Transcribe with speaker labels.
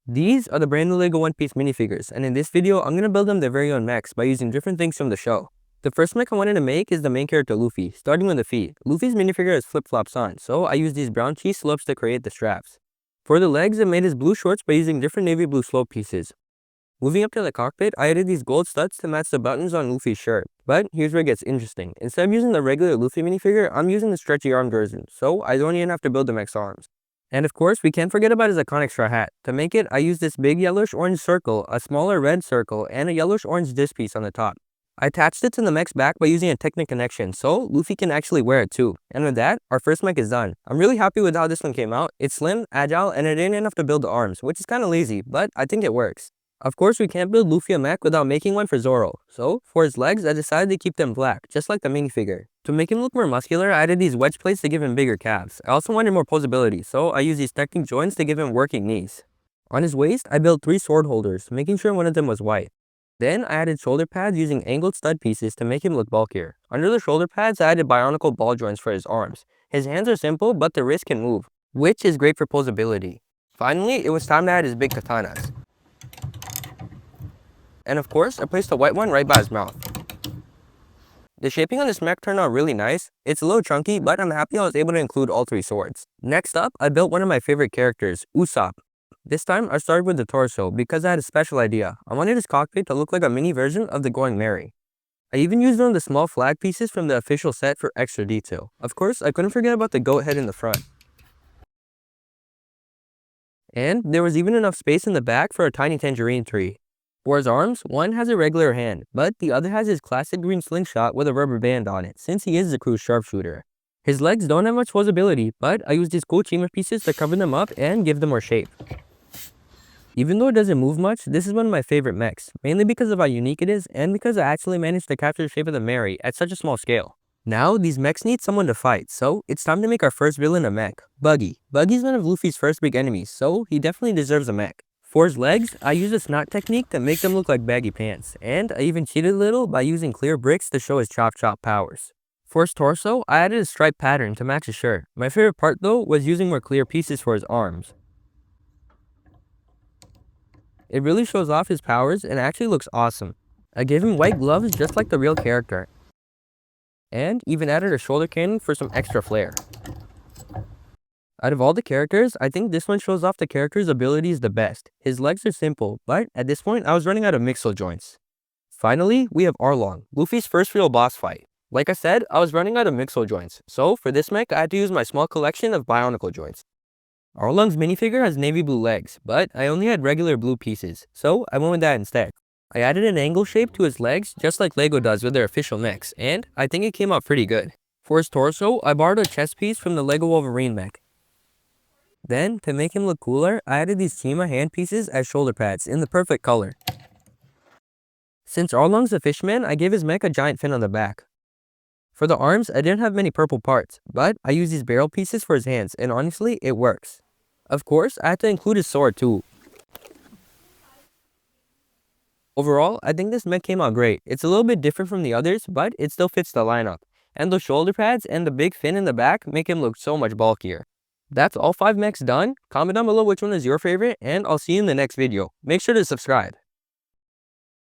Speaker 1: These are the brand new LEGO One Piece minifigures, and in this video, I'm going to build them their very own mechs by using different things from the show. The first mech I wanted to make is the main character Luffy, starting with the feet. Luffy's minifigure has flip-flops on, so I used these brown cheese slopes to create the straps. For the legs, I made his blue shorts by using different navy blue slope pieces. Moving up to the cockpit, I added these gold studs to match the buttons on Luffy's shirt. But here's where it gets interesting. Instead of using the regular Luffy minifigure, I'm using the stretchy arm version, so I don't even have to build the mech's arms. And of course, we can't forget about his iconic straw hat. To make it, I used this big yellowish-orange circle, a smaller red circle, and a yellowish-orange disc piece on the top. I attached it to the mech's back by using a Technic connection, so Luffy can actually wear it too. And with that, our first mech is done. I'm really happy with how this one came out. It's slim, agile, and I didn't have to build the arms, which is kinda lazy, but I think it works. Of course, we can't build Luffy a mech without making one for Zoro, so for his legs, I decided to keep them black, just like the minifigure. To make him look more muscular, I added these wedge plates to give him bigger calves. I also wanted more posability, so I used these Technic joints to give him working knees. On his waist, I built 3 sword holders, making sure one of them was white. Then, I added shoulder pads using angled stud pieces to make him look bulkier. Under the shoulder pads, I added bionicle ball joints for his arms. His hands are simple, but the wrist can move, which is great for posability. Finally, it was time to add his big katanas. And of course, I placed the white one right by his mouth. The shaping on this mech turned out really nice. It's a little chunky, but I'm happy I was able to include all 3 swords. Next up, I built one of my favorite characters, Usopp. This time, I started with the torso because I had a special idea. I wanted his cockpit to look like a mini version of the Going Merry. I even used one of the small flag pieces from the official set for extra detail. Of course, I couldn't forget about the goat head in the front. And there was even enough space in the back for a tiny tangerine tree. For his arms, one has a regular hand, but the other has his classic green slingshot with a rubber band on it, since he is the crew's sharpshooter. His legs don't have much posability, but I used these cool chima pieces to cover them up and give them more shape. Even though it doesn't move much, this is one of my favorite mechs, mainly because of how unique it is and because I actually managed to capture the shape of the Merry at such a small scale. Now, these mechs need someone to fight, so it's time to make our first villain a mech, Buggy. Buggy's one of Luffy's first big enemies, so he definitely deserves a mech. For his legs, I used a snot technique to make them look like baggy pants, and I even cheated a little by using clear bricks to show his chop powers. For his torso, I added a stripe pattern to match his shirt. My favorite part though was using more clear pieces for his arms. It really shows off his powers and actually looks awesome. I gave him white gloves just like the real character, and even added a shoulder cannon for some extra flair. Out of all the characters, I think this one shows off the character's abilities the best. His legs are simple, but at this point I was running out of mixel joints. Finally, we have Arlong, Luffy's first real boss fight. Like I said, I was running out of mixel joints, so for this mech I had to use my small collection of bionicle joints. Arlong's minifigure has navy blue legs, but I only had regular blue pieces, so I went with that instead. I added an angle shape to his legs just like LEGO does with their official mechs, and I think it came out pretty good. For his torso, I borrowed a chest piece from the LEGO Wolverine mech. Then, to make him look cooler, I added these Chima hand pieces as shoulder pads in the perfect color. Since Arlong's a fishman, I gave his mech a giant fin on the back. For the arms, I didn't have many purple parts, but I used these barrel pieces for his hands, and honestly, it works. Of course, I had to include his sword too. Overall, I think this mech came out great. It's a little bit different from the others, but it still fits the lineup. And the shoulder pads and the big fin in the back make him look so much bulkier. That's all 5 mechs done. Comment down below which one is your favorite, and I'll see you in the next video. Make sure to subscribe.